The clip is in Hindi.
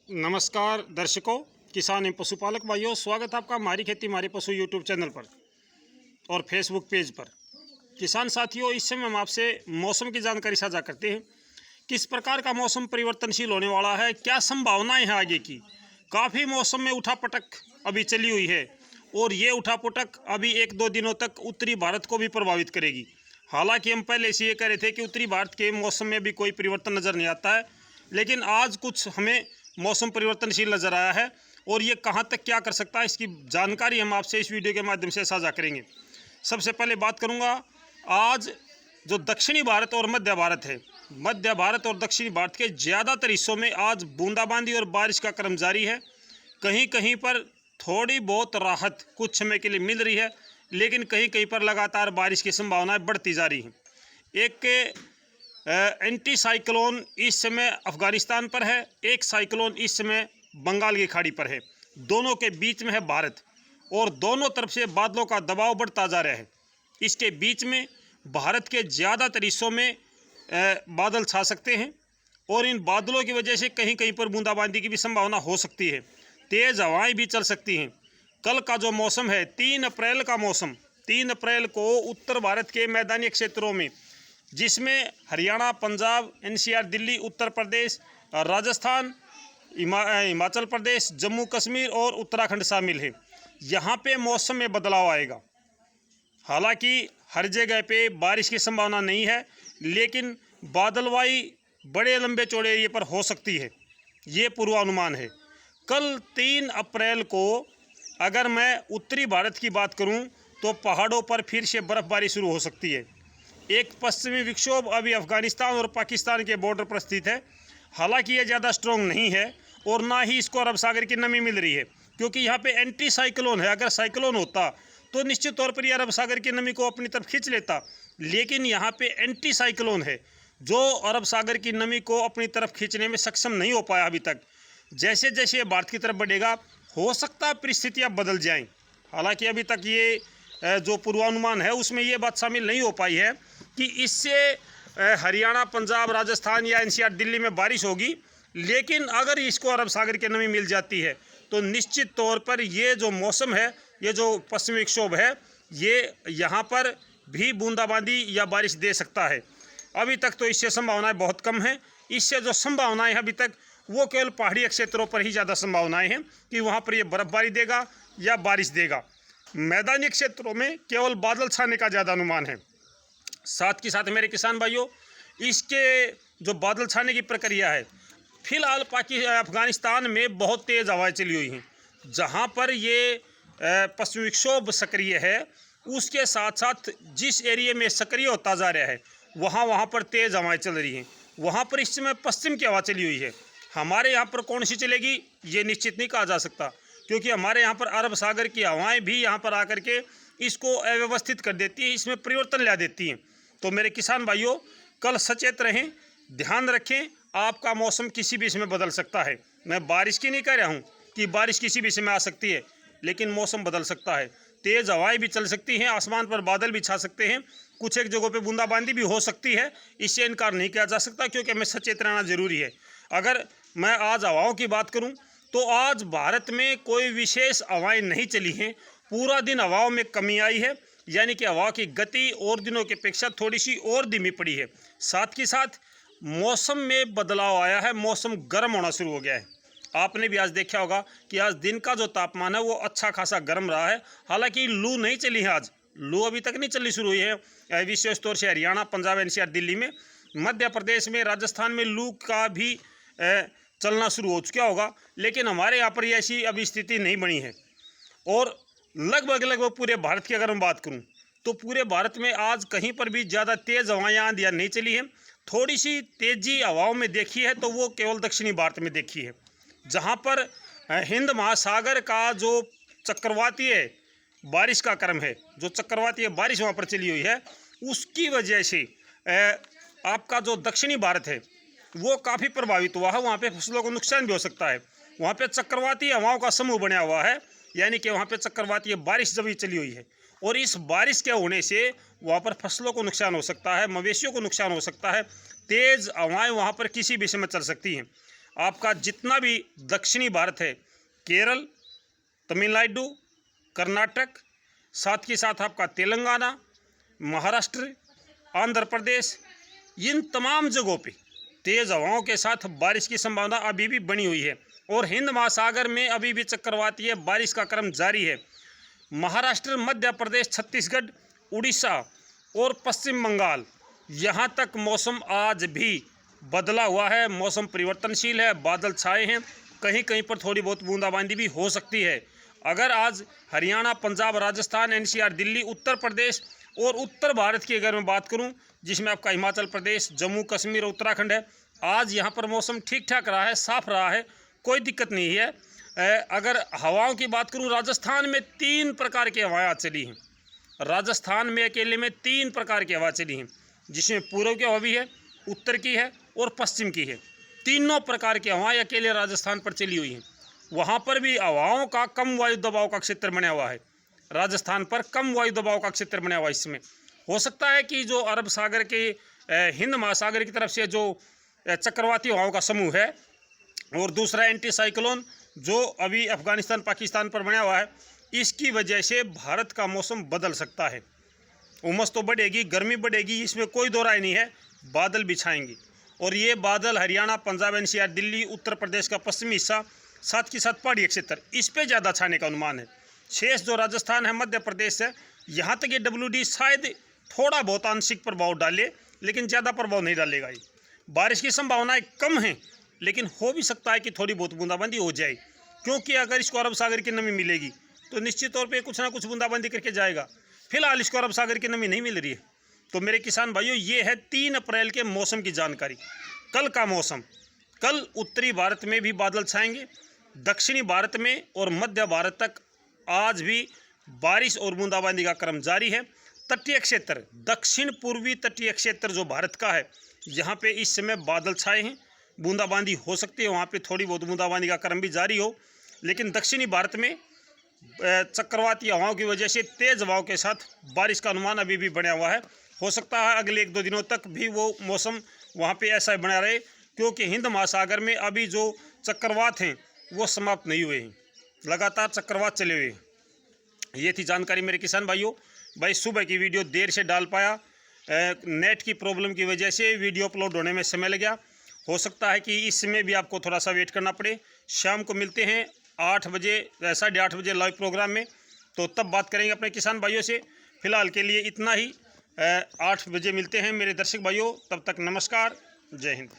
नमस्कार दर्शकों, किसान एवं पशुपालक भाइयों, स्वागत है आपका हमारी खेती हमारे पशु यूट्यूब चैनल पर और फेसबुक पेज पर। किसान साथियों, इस समय हम आपसे मौसम की जानकारी साझा करते हैं। किस प्रकार का मौसम परिवर्तनशील होने वाला है, क्या संभावनाएं हैं आगे की। काफ़ी मौसम में उठापटक अभी चली हुई है और ये उठापटक अभी 1-2 दिनों तक उत्तरी भारत को भी प्रभावित करेगी। हालांकि हम पहले से ये कह रहे थे कि उत्तरी भारत के मौसम में भी कोई परिवर्तन नज़र नहीं आता है, लेकिन आज कुछ हमें मौसम परिवर्तनशील नज़र आया है और ये कहाँ तक क्या कर सकता है, इसकी जानकारी हम आपसे इस वीडियो के माध्यम से साझा करेंगे। सबसे पहले बात करूँगा, आज जो दक्षिणी भारत और मध्य भारत है, मध्य भारत और दक्षिणी भारत के ज़्यादातर हिस्सों में आज बूंदाबांदी और बारिश का क्रम जारी है। कहीं कहीं पर थोड़ी बहुत राहत कुछ समय के लिए मिल रही है, लेकिन कहीं कहीं पर लगातार बारिश की संभावनाएं बढ़ती जा रही हैं। एक एंटी साइक्लोन इस समय अफगानिस्तान पर है, एक साइक्लोन इस समय बंगाल की खाड़ी पर है। दोनों के बीच में है भारत और दोनों तरफ से बादलों का दबाव बढ़ता जा रहा है। इसके बीच में भारत के ज़्यादातर हिस्सों में बादल छा सकते हैं और इन बादलों की वजह से कहीं कहीं पर बूंदाबांदी की भी संभावना हो सकती है। तेज़ हवाएं भी चल सकती हैं। कल का जो मौसम है 3 अप्रैल का मौसम, 3 अप्रैल को उत्तर भारत के मैदानी क्षेत्रों में, जिसमें हरियाणा, पंजाब, एनसीआर, दिल्ली, उत्तर प्रदेश, राजस्थान, हिमाचल प्रदेश, जम्मू कश्मीर और उत्तराखंड शामिल है, यहाँ पे मौसम में बदलाव आएगा। हालांकि हर जगह पे बारिश की संभावना नहीं है, लेकिन बादलवाई बड़े लंबे चौड़े एरिए पर हो सकती है, ये पूर्वानुमान है। कल 3 अप्रैल को अगर मैं उत्तरी भारत की बात करूं तो पहाड़ों पर फिर से बर्फबारी शुरू हो सकती है। एक पश्चिमी विक्षोभ अभी अफगानिस्तान और पाकिस्तान के बॉर्डर पर स्थित है। हालांकि ये ज़्यादा स्ट्रॉन्ग नहीं है और ना ही इसको अरब सागर की नमी मिल रही है, क्योंकि यहाँ पे एंटी साइक्लोन है। अगर साइक्लोन होता तो निश्चित तौर पर ये अरब सागर की नमी को अपनी तरफ खींच लेता, लेकिन यहाँ पे एंटी साइक्लोन है जो अरब सागर की नमी को अपनी तरफ खींचने में सक्षम नहीं हो पाया अभी तक। जैसे जैसे ये भारत की तरफ बढ़ेगा, हो सकता है परिस्थितियाँ बदल जाएँ। हालाँकि अभी तक ये जो पूर्वानुमान है उसमें ये बात शामिल नहीं हो पाई है कि इससे हरियाणा, पंजाब, राजस्थान या एनसीआर, दिल्ली में बारिश होगी। लेकिन अगर इसको अरब सागर की नमी मिल जाती है तो निश्चित तौर पर ये जो मौसम है, ये जो पश्चिमी विक्षोभ है, ये यहाँ पर भी बूंदाबांदी या बारिश दे सकता है। अभी तक तो इससे संभावनाएं बहुत कम हैं। इससे जो संभावनाएं हैं अभी तक, वो केवल पहाड़ी क्षेत्रों पर ही ज़्यादा संभावनाएं हैं कि वहाँ पर ये बर्फबारी देगा या बारिश देगा। मैदानी क्षेत्रों में केवल बादल छाने का ज़्यादा अनुमान है। साथ के साथ मेरे किसान भाइयों, इसके जो बादल छाने की प्रक्रिया है, फिलहाल अफगानिस्तान में बहुत तेज़ हवाएं चली हुई हैं। जहां पर ये पश्चिमी विक्षोभ सक्रिय है, उसके साथ साथ जिस एरिया में सक्रिय होता जा रहा है वहां पर तेज़ हवाएं चल रही हैं। वहां पर इस समय पश्चिम की हवा चली हुई है। हमारे यहाँ पर कौन सी चलेगी ये निश्चित नहीं कहा जा सकता, क्योंकि हमारे यहाँ पर अरब सागर की हवाएं भी यहाँ पर आकर के इसको अव्यवस्थित कर देती है, इसमें परिवर्तन ला देती हैं। तो मेरे किसान भाइयों, कल सचेत रहें, ध्यान रखें, आपका मौसम किसी भी समय बदल सकता है। मैं बारिश की नहीं कह रहा हूँ कि बारिश किसी भी समय आ सकती है, लेकिन मौसम बदल सकता है। तेज़ हवाएं भी चल सकती हैं, आसमान पर बादल भी छा सकते हैं, कुछ एक जगहों पे बूंदाबांदी भी हो सकती है। इससे इनकार नहीं किया जा सकता, क्योंकि हमें सचेत रहना जरूरी है। अगर मैं आज हवाओं की बात करूँ तो आज भारत में कोई विशेष हवाएं नहीं चली हैं। पूरा दिन हवाओं में कमी आई है, यानी कि हवा की गति और दिनों की अपेक्षा थोड़ी सी और धीमी पड़ी है। साथ ही साथ मौसम में बदलाव आया है, मौसम गर्म होना शुरू हो गया है। आपने भी आज देखा होगा कि आज दिन का जो तापमान है वो अच्छा खासा गर्म रहा है। हालांकि लू नहीं चली है, आज लू अभी तक नहीं चलनी शुरू हुई है, विशेष तौर से हरियाणा, पंजाब, एनसीआर, दिल्ली में। मध्य प्रदेश में, राजस्थान में लू का भी चलना शुरू हो चुका होगा, लेकिन हमारे यहाँ पर ऐसी अभी स्थिति नहीं बनी है। और लगभग पूरे भारत की अगर मैं बात करूं तो पूरे भारत में आज कहीं पर भी ज़्यादा तेज़ हवाएं आंधियां नहीं चली है। थोड़ी सी तेज़ी हवाओं में देखी है तो वो केवल दक्षिणी भारत में देखी है, जहां पर हिंद महासागर का जो चक्रवातीय बारिश का क्रम है, जो चक्रवातीय बारिश वहाँ पर चली हुई है, उसकी वजह से आपका जो दक्षिणी भारत है वो काफ़ी प्रभावित हुआ है। वहाँ पे फसलों को नुकसान भी हो सकता है। वहाँ पे चक्रवातीय हवाओं का समूह बना हुआ है, यानी कि वहाँ पे चक्रवातीय बारिश जब चली हुई है, और इस बारिश के होने से वहाँ पर फसलों को नुकसान हो सकता है, मवेशियों को नुकसान हो सकता है। तेज़ हवाएं वहाँ पर किसी भी समय चल सकती हैं। आपका जितना भी दक्षिणी भारत है, केरल, तमिलनाडु, कर्नाटक, साथ के साथ आपका तेलंगाना, महाराष्ट्र, आंध्र प्रदेश, इन तमाम जगहों पे तेज़ हवाओं के साथ बारिश की संभावना अभी भी बनी हुई है। और हिंद महासागर में अभी भी चक्रवातीय बारिश का क्रम जारी है। महाराष्ट्र, मध्य प्रदेश, छत्तीसगढ़, उड़ीसा और पश्चिम बंगाल, यहाँ तक मौसम आज भी बदला हुआ है, मौसम परिवर्तनशील है, बादल छाए हैं, कहीं कहीं पर थोड़ी बहुत बूंदाबांदी भी हो सकती है। अगर आज हरियाणा, पंजाब, राजस्थान, एनसीआर, दिल्ली, उत्तर प्रदेश और उत्तर भारत की अगर मैं बात करूं, जिसमें आपका हिमाचल प्रदेश, जम्मू कश्मीर और उत्तराखंड है, आज यहां पर मौसम ठीक ठाक रहा है, साफ रहा है, कोई दिक्कत नहीं है। अगर हवाओं की बात करूं, राजस्थान में 3 प्रकार की हवाएं चली हैं। राजस्थान में अकेले में 3 प्रकार की हवा चली हैं, जिसमें पूर्व की हवा भी है, उत्तर की है और पश्चिम की है। तीनों प्रकार की हवाएं अकेले राजस्थान पर चली हुई हैं। वहाँ पर भी हवाओं का कम वायु दबाव का क्षेत्र बना हुआ है। राजस्थान पर कम वायु दबाव का क्षेत्र बना हुआ है। इसमें हो सकता है कि जो अरब सागर के हिंद महासागर की तरफ से जो चक्रवाती हवाओं का समूह है और दूसरा एंटी साइक्लोन जो अभी अफगानिस्तान, पाकिस्तान पर बना हुआ है, इसकी वजह से भारत का मौसम बदल सकता है। उमस तो बढ़ेगी, गर्मी बढ़ेगी, इसमें कोई दो राय नहीं है। बादल बिछाएंगे और ये बादल हरियाणा, पंजाब, एनसीआर, दिल्ली, उत्तर प्रदेश का पश्चिमी हिस्सा, साथ के साथ पहाड़ी क्षेत्र, इस पे ज़्यादा छाने का अनुमान है। शेष जो राजस्थान है, मध्य प्रदेश है, यहाँ तक ये WD शायद थोड़ा बहुत आंशिक प्रभाव डाले, लेकिन ज़्यादा प्रभाव नहीं डालेगा। ये बारिश की संभावनाएं कम हैं, लेकिन हो भी सकता है कि थोड़ी बहुत बूंदाबांदी हो जाए, क्योंकि अगर इसको अरब सागर की नमी मिलेगी तो निश्चित तौर पर कुछ ना कुछ बूंदाबांदी करके जाएगा। फिलहाल इसको अरब सागर की नमी नहीं मिल रही है। तो मेरे किसान भाइयों, ये है 3 अप्रैल के मौसम की जानकारी। कल का मौसम, कल उत्तरी भारत में भी बादल छाएंगे, दक्षिणी भारत में और मध्य भारत तक आज भी बारिश और बूंदाबांदी का क्रम जारी है। तटीय क्षेत्र, दक्षिण पूर्वी तटीय क्षेत्र जो भारत का है, यहाँ पे इस समय बादल छाए हैं, बूंदाबांदी हो सकती है, वहाँ पे थोड़ी बहुत बूंदाबांदी का क्रम भी जारी हो। लेकिन दक्षिणी भारत में चक्रवाती हवाओं की वजह से तेज़ हवाओं के साथ बारिश का अनुमान अभी भी बना हुआ है। हो सकता है अगले 1-2 दिनों तक भी वो मौसम वहाँ पे ऐसा ही बना रहे, क्योंकि हिंद महासागर में अभी जो चक्रवात हैं वो समाप्त नहीं हुए हैं, लगातार चक्रवात चले हुए हैं। ये थी जानकारी मेरे किसान भाइयों। भाई सुबह की वीडियो देर से डाल पाया, नेट की प्रॉब्लम की वजह से वीडियो अपलोड होने में समय लग गया। हो सकता है कि इसमें भी आपको थोड़ा सा वेट करना पड़े। शाम को मिलते हैं 8 बजे, 8:30 बजे लाइव प्रोग्राम में, तो तब बात करेंगे अपने किसान भाइयों से। फिलहाल के लिए इतना ही, 8 बजे मिलते हैं मेरे दर्शक भाइयों। तब तक नमस्कार, जय हिंद।